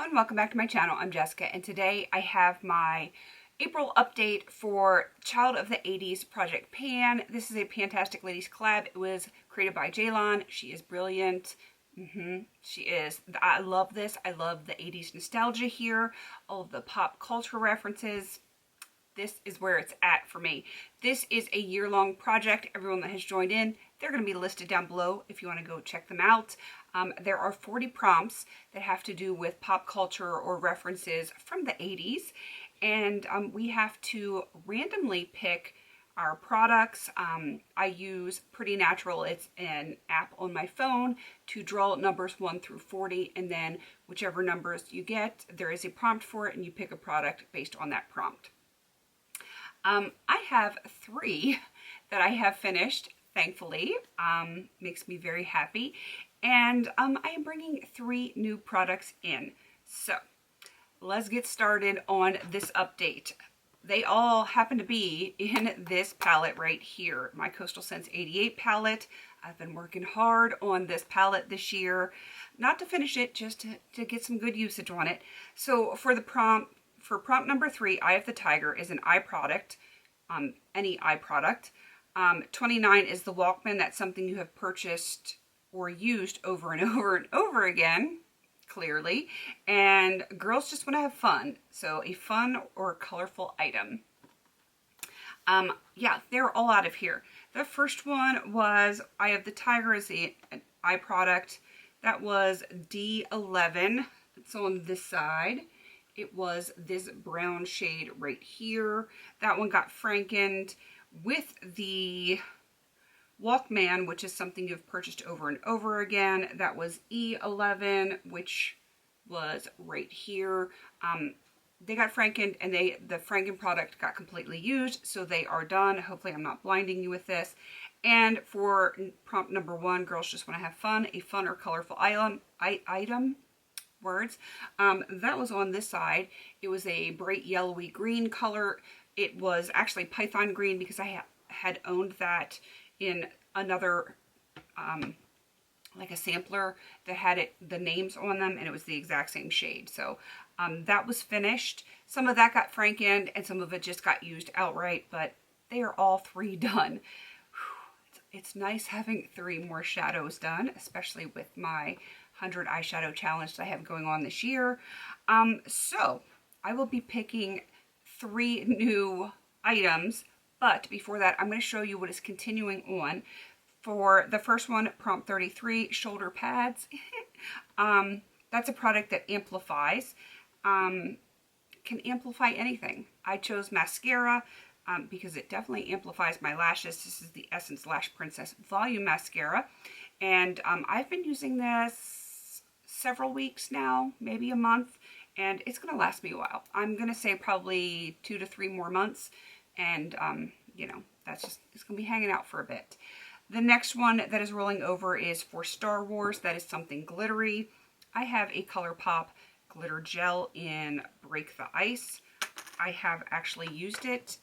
everyone, welcome back to my channel. I'm Jessica, and today I have my April update for Child of the 80s Project Pan. This is a PANtastic Ladies collab. It was created by Jaylon. She is brilliant. She is. I love this. I love the 80s nostalgia here, all of the pop culture references. This is where it's at for me. This is a year-long project. Everyone that has joined in, they're going to be listed down below if you want to go check them out. There are 40 prompts that have to do with pop culture or references from the 80s. And we have to randomly pick our products. I use Pretty Natural. It's an app on my phone to draw numbers 1 through 40. And then whichever numbers you get, there is a prompt for it and you pick a product based on that prompt. I have 3 that I have finished, thankfully. Makes me very happy. And I am bringing 3 new products in. So let's get started on this update. They all happen to be in this palette right here, my Coastal Scents 88 palette. I've been working hard on this palette this year, not to finish it, just to get some good usage on it. So for prompt number 3, Eye of the Tiger is an eye product, any eye product. 29 is the Walkman. That's something you have purchased or used over and over and over again, clearly. And girls just want to have fun. So a fun or colorful item. Yeah, they're all out of here. The first one was Eye of the Tiger is an eye product. That was D11. It's on this side. It was this brown shade right here. That one got frankened with the Walkman, which is something you've purchased over and over again. That was E11, which was right here. They got frankened, and the franken product got completely used, so they are done. Hopefully I'm not blinding you with this. And for prompt number 1, girls just want to have fun, a fun or colorful item. That was on this side. It was a bright yellowy green color. It was actually Python green because I had owned that in another like a sampler that had the names on them, and it was the exact same shade. So that was finished. Some of that got frankened and some of it just got used outright, but they are all 3 done. It's nice having 3 more shadows done, especially with my 100 eyeshadow challenge that I have going on this year. So I will be picking 3 new items, but before that, I'm going to show you what is continuing on. For the first one, prompt 33, shoulder pads. That's a product that amplifies, can amplify anything. I chose mascara because it definitely amplifies my lashes. This is the Essence Lash Princess Volume Mascara, and I've been using this several weeks now, maybe a month, and it's going to last me a while. I'm going to say probably 2 to 3 more months, and you know, that's just, it's going to be hanging out for a bit. The next one that is rolling over is for Star Wars. That is something glittery. I have a ColourPop glitter gel in Break the Ice. I have actually used it,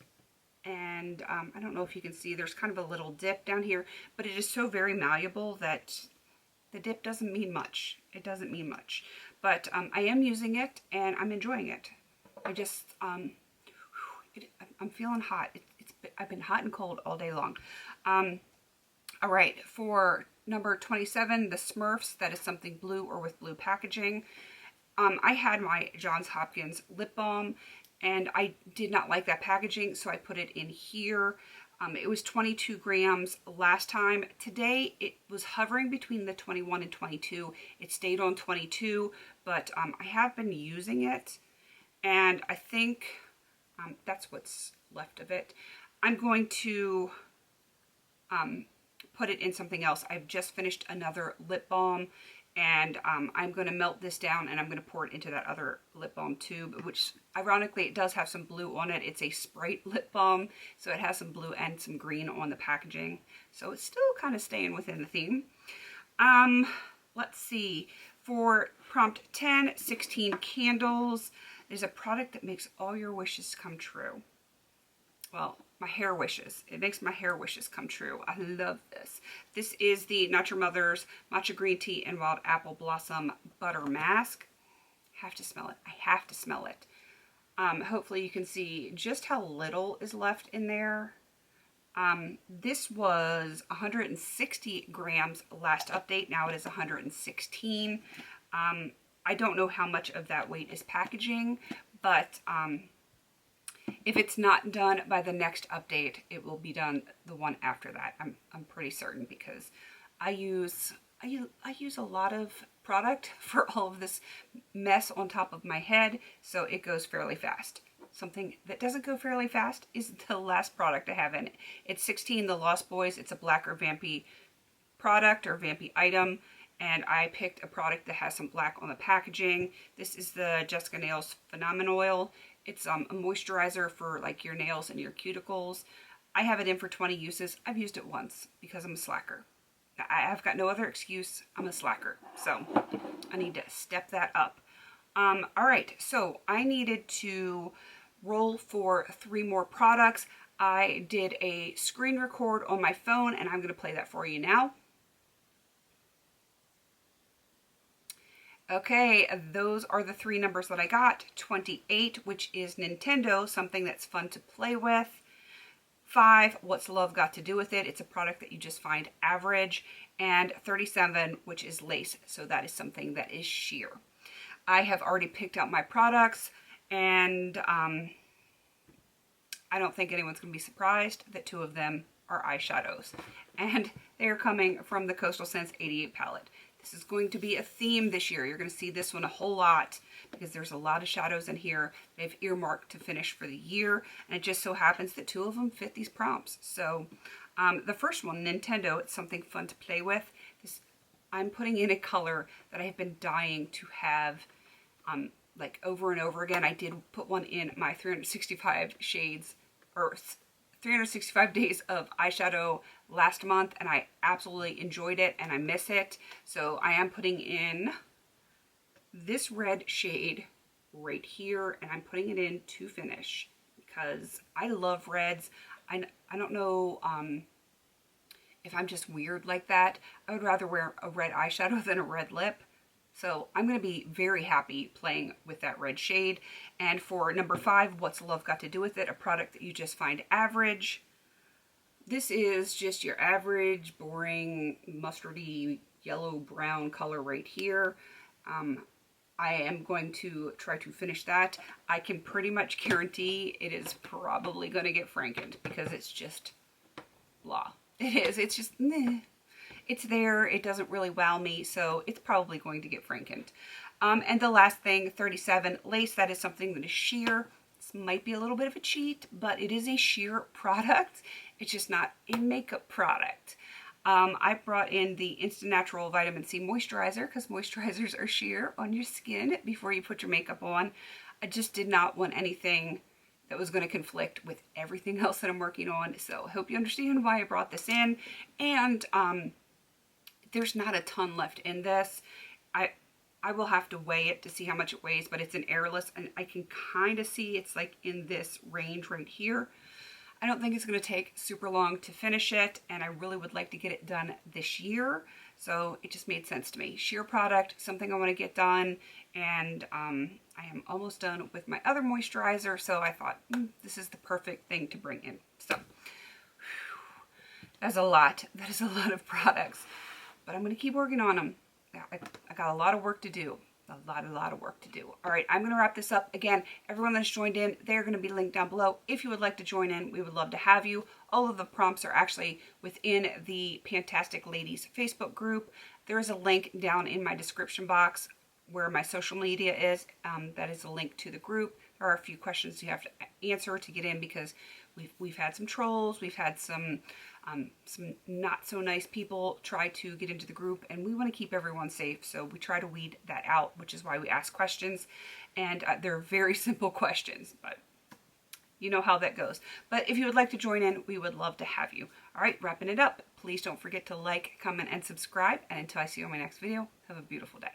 and I don't know if you can see, there's kind of a little dip down here, but it is so very malleable that the dip doesn't mean much. It doesn't mean much. But I am using it, and I'm enjoying it. I just, I'm feeling hot. I've been hot and cold all day long. All right, for number 27, the Smurfs, that is something blue or with blue packaging. I had my Johns Hopkins lip balm, and I did not like that packaging, so I put it in here. It was 22 grams last time. Today, it was hovering between the 21 and 22. It stayed on 22, but I have been using it, and I think that's what's left of it. I'm going to put it in something else. I've just finished another lip balm, and I'm going to melt this down and I'm going to pour it into that other lip balm tube, which ironically it does have some blue on it. It's a Sprite lip balm, so it has some blue and some green on the packaging, so it's still kind of staying within the theme. Let's see, for prompt 10, 16 candles. There's a product that makes all your wishes come true. Well, my hair wishes. It makes my hair wishes come true. I love this. This is the Not Your Mother's Matcha Green Tea and Wild Apple Blossom Butter Mask. have to smell it. I have to smell it. Hopefully you can see just how little is left in there. This was 160 grams last update. Now it is 116. I don't know how much of that weight is packaging, but if it's not done by the next update, it will be done the one after that. I'm pretty certain, because I use a lot of product for all of this mess on top of my head, so it goes fairly fast. Something that doesn't go fairly fast is the last product I have in it. It's 16, the Lost Boys. It's a black or vampy product or vampy item, and I picked a product that has some black on the packaging. This is the Jessica Nails Phenomenal Oil. It's a moisturizer for like your nails and your cuticles. I have it in for 20 uses. I've used it once because I'm a slacker. I've got no other excuse. I'm a slacker. So I need to step that up. All right, so I needed to roll for 3 more products. I did a screen record on my phone, and I'm going to play that for you now. Okay, those are the 3 numbers that I got. 28, which is Nintendo, something that's fun to play with. 5, what's love got to do with it? It's a product that you just find average. And 37, which is lace, so that is something that is sheer. I have already picked out my products, and I don't think anyone's going to be surprised that 2 of them are eyeshadows. And they are coming from the Coastal Scents 88 palette. This is going to be a theme this year. You're going to see this one a whole lot because there's a lot of shadows in here they've earmarked to finish for the year. And it just so happens that 2 of them fit these prompts. So the first one, Nintendo, it's something fun to play with. I'm putting in a color that I have been dying to have like over and over again. I did put one in my 365 shades or 365 days of eyeshadow last month, and I absolutely enjoyed it and I miss it. So I am putting in this red shade right here, and I'm putting it in to finish because I love reds. I don't know if I'm just weird like that. I would rather wear a red eyeshadow than a red lip. So I'm going to be very happy playing with that red shade. And for number 5, what's love got to do with it? A product that you just find average. This is just your average, boring, mustardy, yellow-brown color right here. I am going to try to finish that. I can pretty much guarantee it is probably going to get frankened because it's just blah. It is. It's just, meh. It's there. It doesn't really wow me, so it's probably going to get frankened. And the last thing, 37, lace. That is something that is sheer. This might be a little bit of a cheat, but it is a sheer product. It's just not a makeup product. I brought in the Instant Natural Vitamin C Moisturizer because moisturizers are sheer on your skin before you put your makeup on. I just did not want anything that was going to conflict with everything else that I'm working on. So I hope you understand why I brought this in. And there's not a ton left in this. I will have to weigh it to see how much it weighs, but it's an airless, and I can kind of see it's like in this range right here. I don't think it's going to take super long to finish it, and I really would like to get it done this year. So it just made sense to me. Sheer product, something I want to get done, and I am almost done with my other moisturizer, so I thought this is the perfect thing to bring in. So that's a lot. That is a lot of products, but I'm going to keep working on them. I got a lot of work to do. A lot of work to do. All right, I'm going to wrap this up. Again, everyone that's joined in, they're going to be linked down below. If you would like to join in, we would love to have you. All of the prompts are actually within the PANtastic Ladies Facebook group. There is a link down in my description box where my social media is. That is a link to the group. There are a few questions you have to answer to get in because we've had some trolls, we've had some not so nice people try to get into the group, and we want to keep everyone safe, so we try to weed that out, which is why we ask questions. And they're very simple questions, but you know how that goes. But if you would like to join in, we would love to have you. All right, wrapping it up. Please don't forget to like, comment, and subscribe. And until I see you on my next video, have a beautiful day.